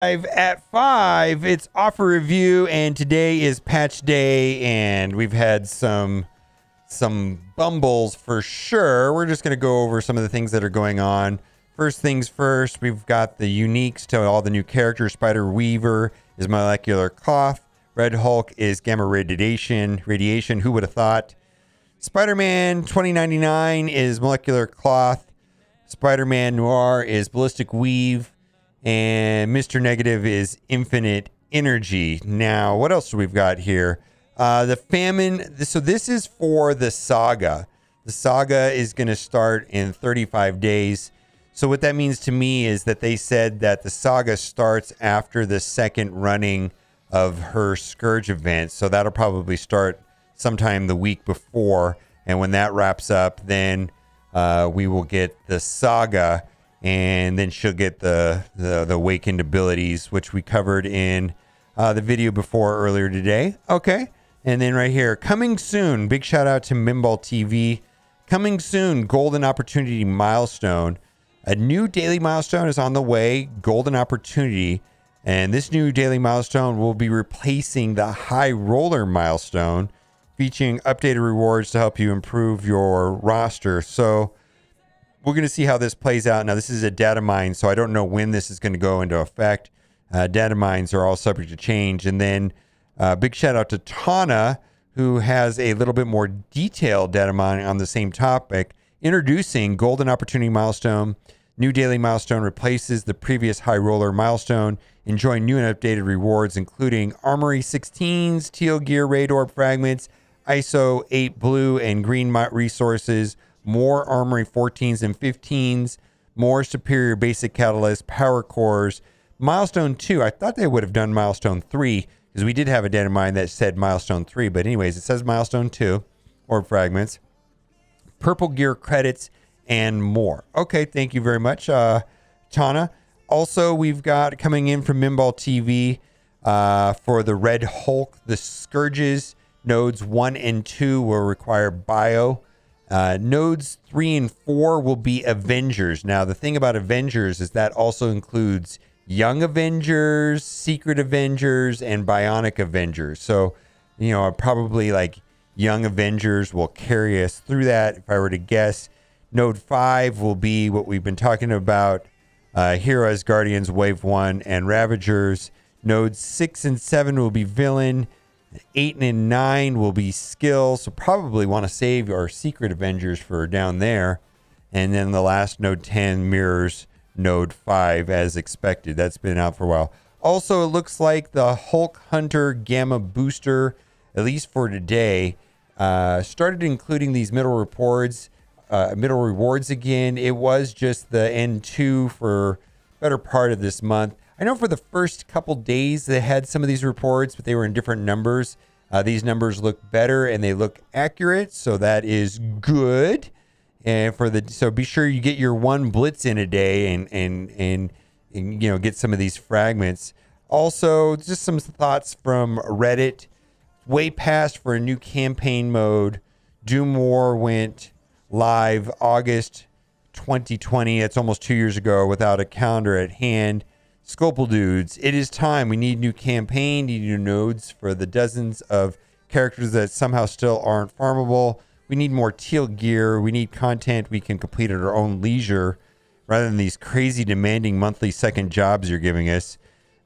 At 5, it's offer review, and today is patch day, and we've had some bumbles for sure. We're just going to go over some of the things that are going on. First things first, we've got the uniques to all the new characters. Spider Weaver is molecular cloth. Red Hulk is gamma radiation. Who would have thought? Spider-Man 2099 is molecular cloth. Spider-Man Noir is ballistic weave. And Mr. Negative is infinite energy. Now, what else do we've got here? The Famine. So this is for the Saga. The Saga is going to start in 35 days. So what that means to me is that they said that the Saga starts after the second running of her Scourge event. So that'll probably start sometime the week before. And when that wraps up, then we will get the Saga. And then she'll get the awakened abilities, which we covered in the video before earlier today. Okay. And then right here, coming soon. Big shout out to Mimball TV. Coming soon, Golden Opportunity Milestone. A new daily milestone is on the way, Golden Opportunity. And this new daily milestone will be replacing the High Roller milestone, featuring updated rewards to help you improve your roster. So we're going to see how this plays out. Now, this is a data mine, so I don't know when this is going to go into effect. Data mines are all subject to change. And then big shout out to Tana, who has a little bit more detailed data mine on the same topic. Introducing Golden Opportunity Milestone. New daily milestone replaces the previous High Roller milestone. Enjoy new and updated rewards, including Armory 16s, Teal Gear Raid Orb Fragments, ISO 8 blue and green resources, more Armory 14s and 15s, more superior basic catalyst, power cores. Milestone 2, I thought they would have done Milestone 3, because we did have a data mine that said Milestone 3. But anyways, it says Milestone 2, orb fragments, purple gear credits, and more. Okay, thank you very much, Tana. Also, we've got coming in from Mimball TV for the Red Hulk, the Scourges. Nodes 1 and 2 will require bio. Nodes 3 and 4 will be Avengers. Now, the thing about Avengers is that also includes Young Avengers, Secret Avengers, and Bionic Avengers. So, you know, probably like Young Avengers will carry us through that, if I were to guess. Node 5 will be what we've been talking about, Heroes, Guardians, Wave 1, and Ravagers. Nodes 6 and 7 will be Villain. 8 and 9 will be skill, so probably want to save our Secret Avengers for down there. And then the last node 10 mirrors node 5 as expected. That's been out for a while. Also, it looks like the Hulk Hunter Gamma Booster, at least for today, started including these middle rewards again. It was just the N2 for better part of this month. I know for the first couple days they had some of these reports, but they were in different numbers. These numbers look better and they look accurate, so that is good. And so be sure you get your one blitz in a day and you know, get some of these fragments. Also, just some thoughts from Reddit. Way past for a new campaign mode. Doom War went live August 2020. It's almost 2 years ago without a calendar at hand. Scopal dudes, it is time. We need new campaign, need new nodes for the dozens of characters that somehow still aren't farmable. We need more teal gear. We need content we can complete at our own leisure rather than these crazy demanding monthly second jobs you're giving us.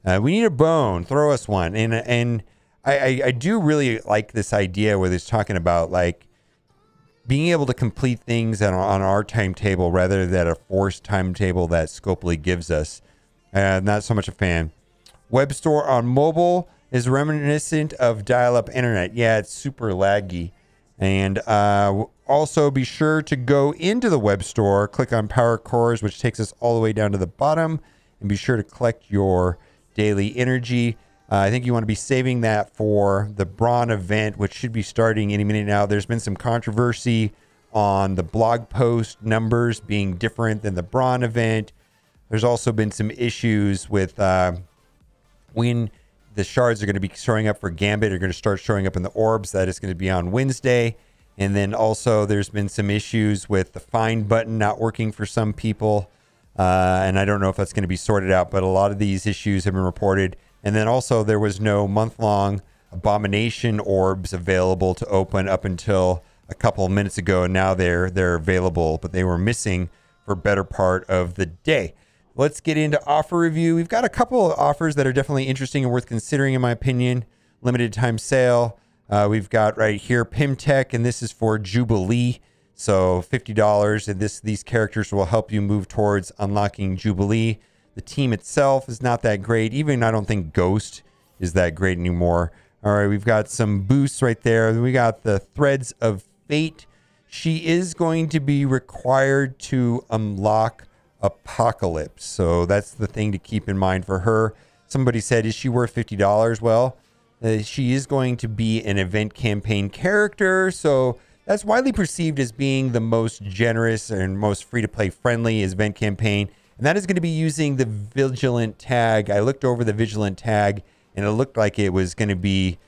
We need a bone. Throw us one. And I do really like this idea where they're talking about like being able to complete things on our timetable rather than a forced timetable that Scopely gives us. Not so much a fan. Web store on mobile is reminiscent of dial-up internet. Yeah, it's super laggy. And also be sure to go into the web store, click on Power Cores, which takes us all the way down to the bottom, and be sure to collect your daily energy. I think you want to be saving that for the Braun event, which should be starting any minute now. There's been some controversy on the blog post numbers being different than the Braun event. There's also been some issues with when the shards are going to be showing up for Gambit are going to start showing up in the orbs. That is going to be on Wednesday. And then also there's been some issues with the find button not working for some people. And I don't know if that's going to be sorted out, but a lot of these issues have been reported. And then also there was no month-long Abomination orbs available to open up until a couple of minutes ago. And now they're available, but they were missing for better part of the day. Let's get into offer review. We've got a couple of offers that are definitely interesting and worth considering, in my opinion. Limited time sale. We've got right here Pimtech, and this is for Jubilee. So $50, and these characters will help you move towards unlocking Jubilee. The team itself is not that great. Even I don't think Ghost is that great anymore. All right, we've got some boosts right there. We got the Threads of Fate. She is going to be required to unlock Apocalypse. So that's the thing to keep in mind for her. Somebody said, is she worth $50? Well, she is going to be an event campaign character. So that's widely perceived as being the most generous and most free-to-play friendly event campaign. And that is going to be using the Vigilant tag. I looked over the Vigilant tag, and it looked like it was going to be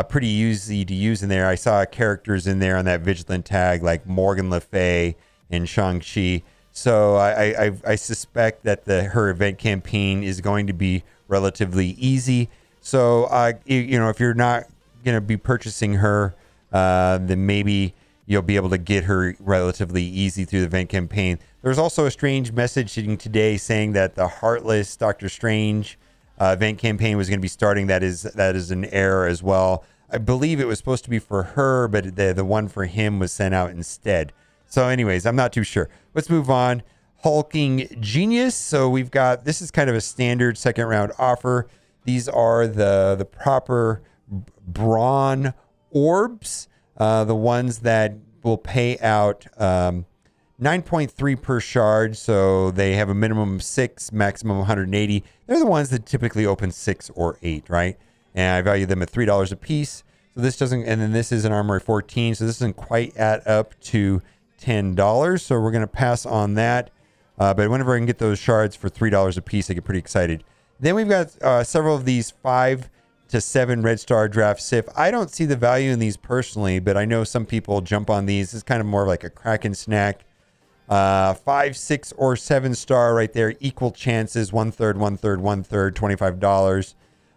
pretty easy to use in there. I saw characters in there on that Vigilant tag like Morgan Le Fay and Shang-Chi. So I suspect that her event campaign is going to be relatively easy. So, if you're not going to be purchasing her, then maybe you'll be able to get her relatively easy through the event campaign. There's also a strange messaging today saying that the Heartless Doctor Strange event campaign was going to be starting. That is an error as well. I believe it was supposed to be for her, but the one for him was sent out instead. So anyways, I'm not too sure. Let's move on. Hulking Genius. So we've got, this is kind of a standard second round offer. These are the proper Brawn orbs, the ones that will pay out 9.3 per shard. So they have a minimum of 6, maximum 180. They're the ones that typically open 6 or 8, right? And I value them at $3 a piece. So this doesn't, and then this is an Armory 14. So this doesn't quite add up to $10. So we're going to pass on that. But whenever I can get those shards for $3 a piece, I get pretty excited. Then we've got several of these 5 to 7 Red Star Draft Sif. I don't see the value in these personally, but I know some people jump on these. It's kind of more like a Kraken snack. 5, 6, or 7 star right there. Equal chances. 1/3, 1/3, 1/3, $25.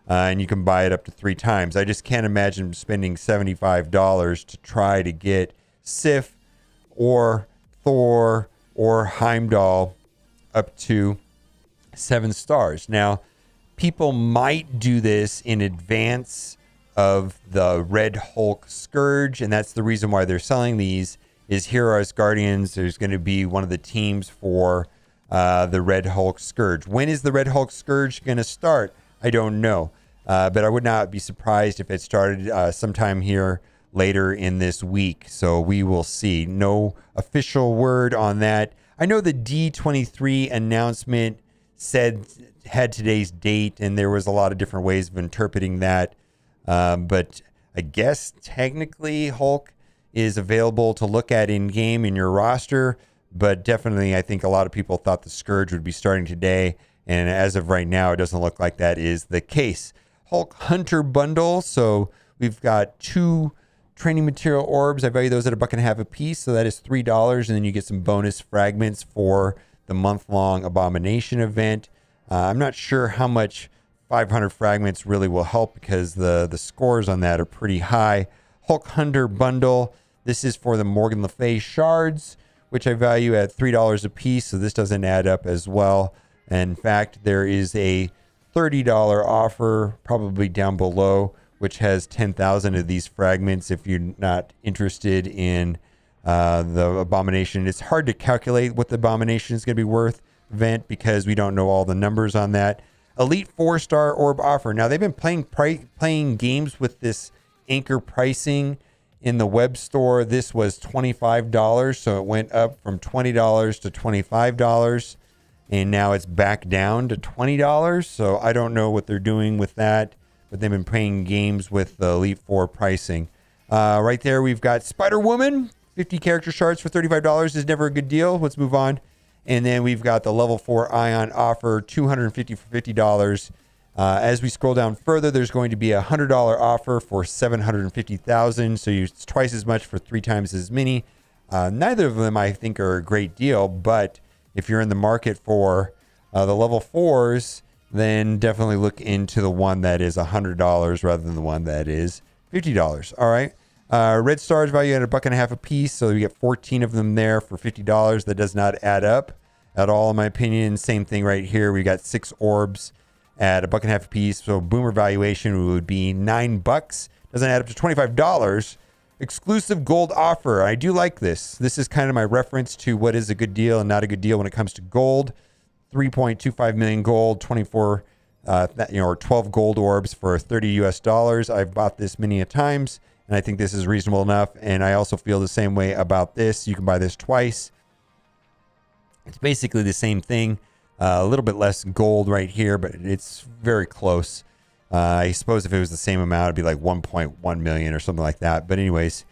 And you can buy it up to 3 times. I just can't imagine spending $75 to try to get Sif or Thor or Heimdall up to 7 stars. Now, people might do this in advance of the Red Hulk Scourge, and that's the reason why they're selling these. Is Heroes Guardians. There's going to be one of the teams for the Red Hulk Scourge. When is the Red Hulk Scourge going to start? I don't know. But I would not be surprised if it started sometime here later in this week. So we will see. No official word on that. I know the D23 announcement had today's date, and there was a lot of different ways of interpreting that. But I guess technically Hulk is available to look at in game in your roster, but definitely I think a lot of people thought the Scourge would be starting today, and as of right now it doesn't look like that is the case. Hulk Hunter bundle, so we've got 2 training material orbs. I value those at $1.50 a piece, so that is $3, and then you get some bonus fragments for the month-long Abomination event. I'm not sure how much 500 fragments really will help because the scores on that are pretty high. Hulk Hunter bundle. This is for the Morgan Le Fay shards, which I value at $3 a piece, so this doesn't add up as well. And in fact, there is a $30 offer probably down below, which has 10,000 of these fragments if you're not interested in the Abomination. It's hard to calculate what the Abomination is going to be worth event because we don't know all the numbers on that. Elite 4-star orb offer. Now, they've been playing games with this anchor pricing in the web store. This was $25, so it went up from $20 to $25, and now it's back down to $20. So I don't know what they're doing with that, but they've been playing games with the Elite 4 pricing. Right there, we've got Spider-Woman. 50 character shards for $35 is never a good deal. Let's move on. And then we've got the level 4 Ion offer, $250 for $50. As we scroll down further, there's going to be a $100 offer for $750,000. So it's twice as much for 3 times as many. Neither of them, I think, are a great deal, but if you're in the market for the level 4s, then definitely look into the one that is $100 rather than the one that is $50. All right. Red stars value at $1.50 a piece. So you get 14 of them there for $50. That does not add up at all, in my opinion. Same thing right here. We got 6 orbs at $1.50 a piece. So boomer valuation would be $9. Doesn't add up to $25. Exclusive gold offer. I do like this. This is kind of my reference to what is a good deal and not a good deal when it comes to gold. 3.25 million gold, 24, or 12 gold orbs for $30 US. I've bought this many a times, and I think this is reasonable enough. And I also feel the same way about this. You can buy this twice. It's basically the same thing. A little bit less gold right here, but it's very close. I suppose if it was the same amount, it'd be like 1.1 million or something like that. But anyways,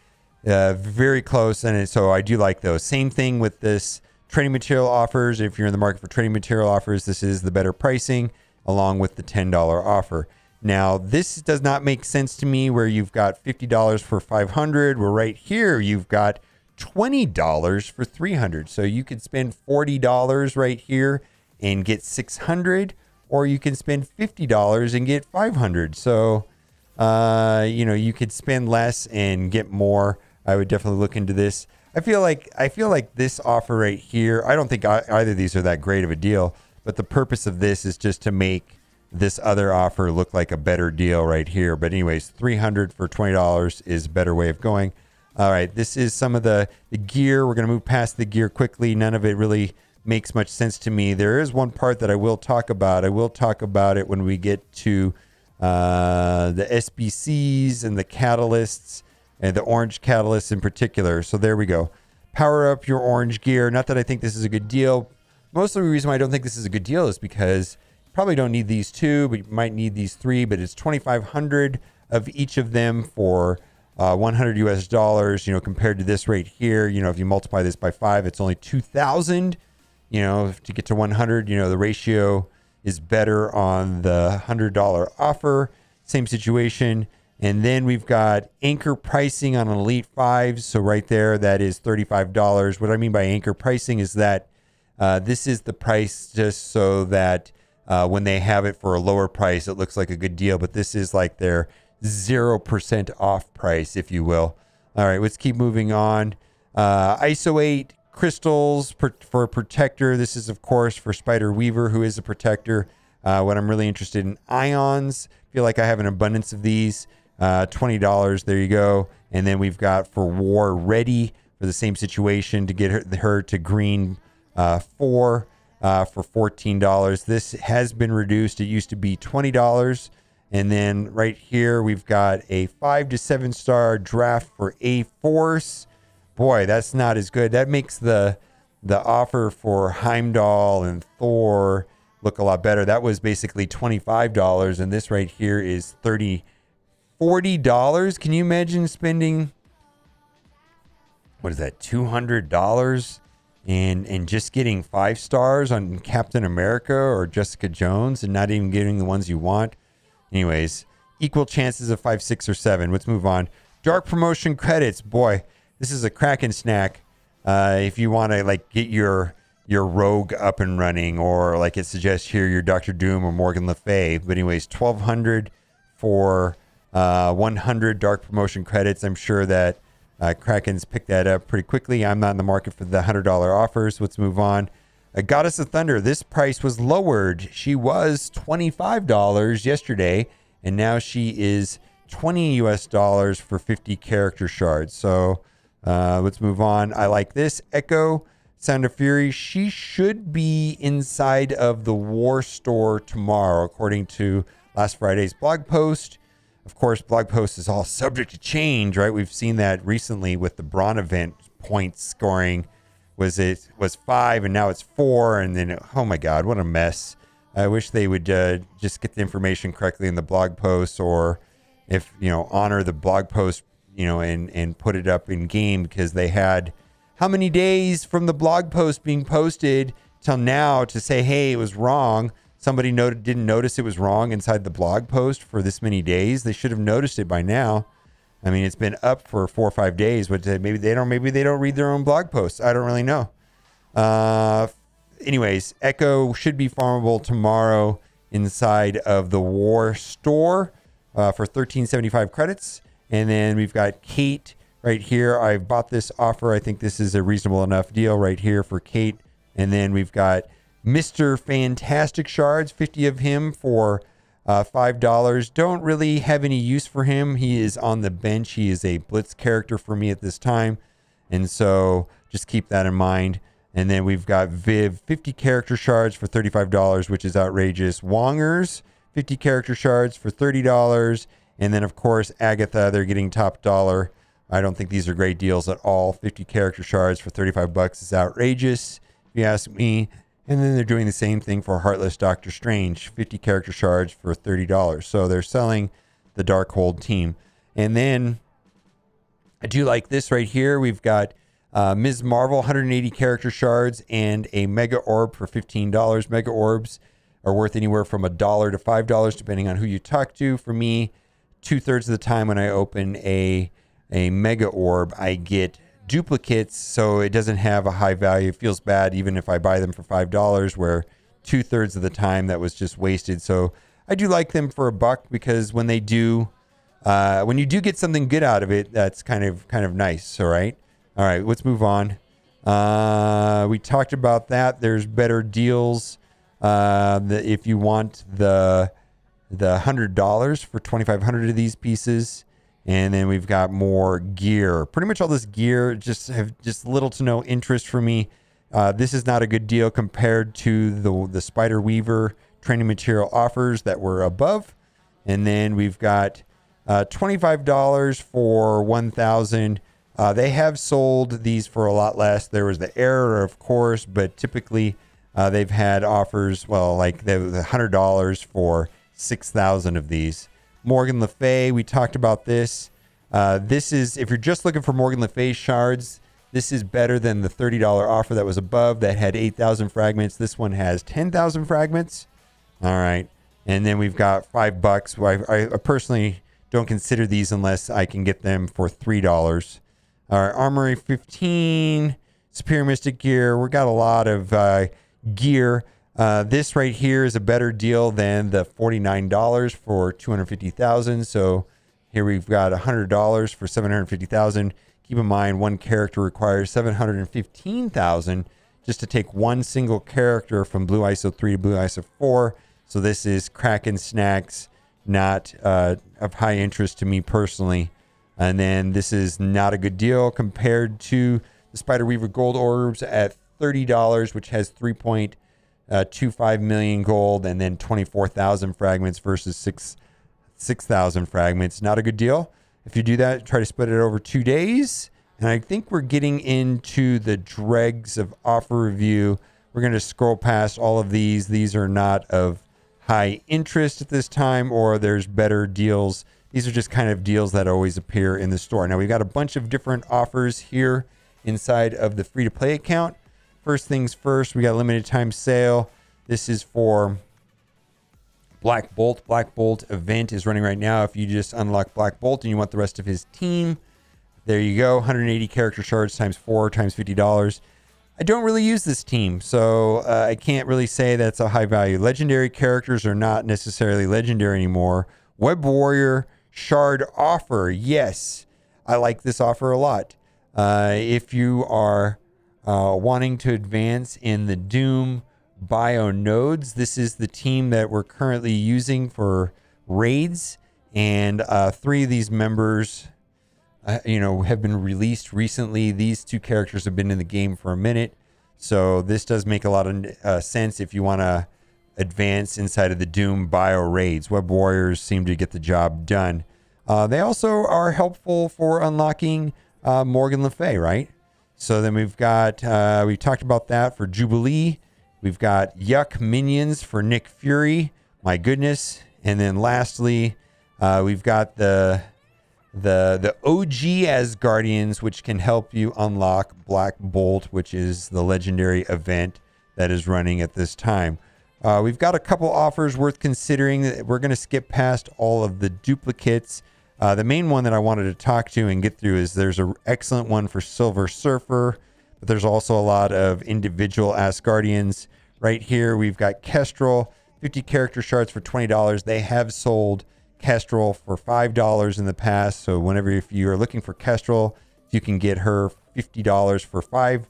very close. And so I do like those. Same thing with this trading material offers. If you're in the market for trading material offers, this is the better pricing along with the $10 offer. Now, this does not make sense to me where you've got $50 for 500, where right here you've got $20 for 300. So you could spend $40 right here and get 600, or you can spend $50 and get 500. So, you could spend less and get more. I would definitely look into this. I feel like this offer right here, I don't think either of these are that great of a deal, but the purpose of this is just to make this other offer look like a better deal right here. But anyways, 300 for $20 is a better way of going. All right, this is some of the gear. We're going to move past the gear quickly. None of it really makes much sense to me. There is one part that I will talk about. I will talk about it when we get to the SBCs and the catalysts, and the orange catalysts in particular. So there we go. Power up your orange gear. Not that I think this is a good deal. Most of the reason why I don't think this is a good deal is because you probably don't need these 2, but you might need these 3. But it's 2,500 of each of them for $100 US. Compared to this right here, if you multiply this by 5, it's only 2,000. To get to 100, the ratio is better on the $100 offer. Same situation. And then we've got anchor pricing on an Elite 5. So right there, that is $35. What I mean by anchor pricing is that this is the price just so that when they have it for a lower price, it looks like a good deal. But this is like their 0% off price, if you will. All right, let's keep moving on. ISO 8 crystals for a protector. This is, of course, for Spider Weaver, who is a protector. What I'm really interested in, ions. Feel like I have an abundance of these. $20. There you go. And then we've got for War Ready for the same situation to get her to green 4 for $14. This has been reduced. It used to be $20. And then right here we've got a 5 to 7 star draft for A Force. Boy, that's not as good. That makes the offer for Heimdall and Thor look a lot better. That was basically $25, and this right here is $40. Can you imagine spending, what is that, $200 and just getting 5 stars on Captain America or Jessica Jones and not even getting the ones you want? Anyways, equal chances of 5, 6, or 7. Let's move on. Dark promotion credits. Boy, this is a Kraken snack. If you want to get your Rogue up and running, or like it suggests here, your Doctor Doom or Morgan Le Fay. But anyways, 1,200 for 100 dark promotion credits. I'm sure that Kraken's picked that up pretty quickly. I'm not in the market for the $100 offers. Let's move on. Goddess of Thunder. This price was lowered. She was $25 yesterday, and now she is $20 US for 50 character shards. So let's move on. I like this. Echo, Sound of Fury. She should be inside of the War Store tomorrow, according to last Friday's blog post. Of course, blog post is all subject to change, right? We've seen that recently with the Braun event point scoring. Was 5 and now it's 4, and then oh my God, what a mess! I wish they would just get the information correctly in the blog post, or if honor the blog post, and put it up in game, because they had how many days from the blog post being posted till now to say, hey, it was wrong. Somebody didn't notice it was wrong inside the blog post for this many days. They should have noticed it by now. I mean, it's been up for 4 or 5 days, but maybe they don't read their own blog posts. I don't really know. anyways, Echo should be farmable tomorrow inside of the War Store for 1375 credits. And then we've got Kate right here. I've bought this offer. I think this is a reasonable enough deal right here for Kate. And then we've got Mr. Fantastic Shards, 50 of him for $5. Don't really have any use for him. He is on the bench. He is a blitz character for me at this time. And so just keep that in mind. And then we've got Viv, 50 character shards for $35, which is outrageous. Wongers, 50 character shards for $30. And then, of course, Agatha, they're getting top dollar. I don't think these are great deals at all. 50 character shards for $35 is outrageous, if you ask me. And then they're doing the same thing for Heartless Doctor Strange, 50 character shards for $30. So they're selling the Darkhold team. And then I do like this right here. We've got Ms. Marvel, 180 character shards and a Mega Orb for $15. Mega Orbs are worth anywhere from $1 to $5, depending on who you talk to. For me, 2/3 of the time when I open a Mega Orb, I get duplicates, so it doesn't have a high value. It feels bad even if I buy them for $5, where 2/3 of the time that was just wasted. So I do like them for $1 because when they do, when you do get something good out of it, that's kind of nice. All right, let's move on. We talked about that. There's better deals if you want the $100 for 2,500 of these pieces. And then we've got more gear. Pretty much all this gear just have little to no interest for me. This is not a good deal compared to the Spider Weaver training material offers that were above. And then we've got $25 for 1,000. They have sold these for a lot less. There was the error, of course, but typically they've had offers, well, like the $100 for 6,000 of these. Morgan Le Fay, we talked about this. This is, if you're just looking for Morgan Le Fay shards, this is better than the $30 offer that was above that had 8,000 fragments. This one has 10,000 fragments. All right. And then we've got $5. I personally don't consider these unless I can get them for $3. All right. Armory 15, Superior Mystic Gear. We got a lot of gear. This right here is a better deal than the $49 for 250,000. So here we've got $100 for 750,000. Keep in mind, one character requires 715,000 just to take one single character from Blue ISO 3 to Blue ISO 4. So this is Kraken snacks, not of high interest to me personally. And then this is not a good deal compared to the Spider Weaver Gold Orbs at $30, which has 3.25 million gold and then 24,000 fragments versus 6,000 fragments. Not a good deal. If you do that, try to split it over 2 days. And I think we're getting into the dregs of offer review. We're going to scroll past all of these. These are not of high interest at this time, or there's better deals. These are just kind of deals that always appear in the store. Now, we've got a bunch of different offers here inside of the free-to-play account. First things first, we got a limited time sale. This is for Black Bolt. Black Bolt event is running right now. If you just unlock Black Bolt and you want the rest of his team, there you go. 180 character shards times 4 times $50. I don't really use this team, so I can't really say that's a high value. Legendary characters are not necessarily legendary anymore. Web Warrior shard offer. Yes, I like this offer a lot. If you are wanting to advance in the Doom bio nodes, this is the team that we're currently using for raids, and 3 of these members have been released recently. These 2 characters have been in the game for a minute, so this does make a lot of sense if you want to advance inside of the Doom bio raids. Web Warriors seem to get the job done. They also are helpful for unlocking Morgan Le Fay, right? So then we've got, we talked about that for Jubilee. We've got Yuck Minions for Nick Fury. My goodness. And then lastly, we've got the OG Asgardians, which can help you unlock Black Bolt, which is the legendary event that is running at this time. We've got a couple offers worth considering. We're going to skip past all of the duplicates. The main one that I wanted to talk to and get through is there's an excellent one for Silver Surfer, but there's also a lot of individual Asgardians. Right here, we've got Kestrel, 50 character shards for $20. They have sold Kestrel for $5 in the past. So whenever, if you are looking for Kestrel, you can get her $50 for $5.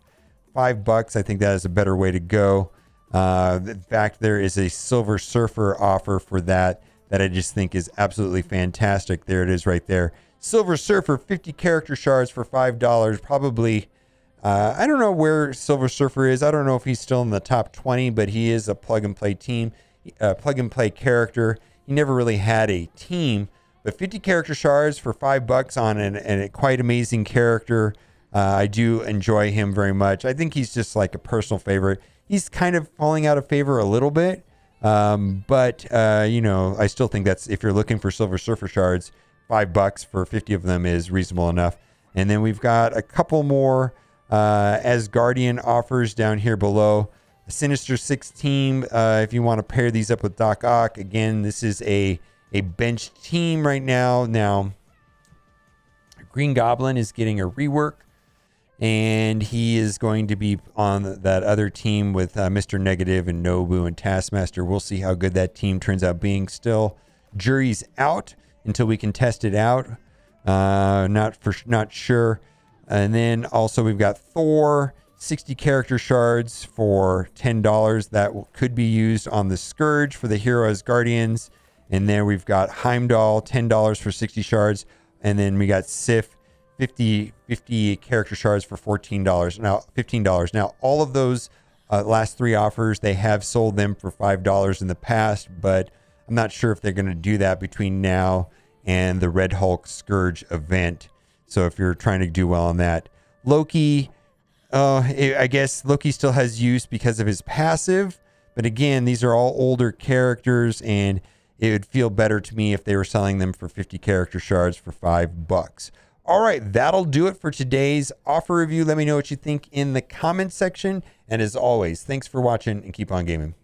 I think that is a better way to go. In fact, there is a Silver Surfer offer for that I just think is absolutely fantastic. There it is right there. Silver Surfer, 50 character shards for $5. Probably, I don't know where Silver Surfer is. I don't know if he's still in the top 20, but he is a plug and play character. He never really had a team, but 50 character shards for $5 on a quite amazing character. I do enjoy him very much. I think he's just like a personal favorite. He's kind of falling out of favor a little bit. But you know, I still think that's, if you're looking for Silver Surfer shards, $5 for 50 of them is reasonable enough. And then we've got a couple more Asgardian offers down here below. A Sinister Six team, if you want to pair these up with Doc Ock. Again, this is a benched team right now. Now, Green Goblin is getting a rework, and he is going to be on that other team with Mr. Negative and Nobu and Taskmaster. We'll see how good that team turns out being. Still, jury's out until we can test it out. Not sure. And then also we've got Thor, 60 character shards for $10. That could be used on the Scourge for the Hero Asgardians. And then we've got Heimdall, $10 for 60 shards. And then we got Sif, 50 character shards for $14. Now, $15. Now, all of those last three offers, they have sold them for $5 in the past, but I'm not sure if they're going to do that between now and the Red Hulk Scourge event. So if you're trying to do well on that. Loki, I guess Loki still has use because of his passive, but again, these are all older characters, and it would feel better to me if they were selling them for 50 character shards for $5. All right, that'll do it for today's offer review. Let me know what you think in the comment section. And as always, thanks for watching and keep on gaming.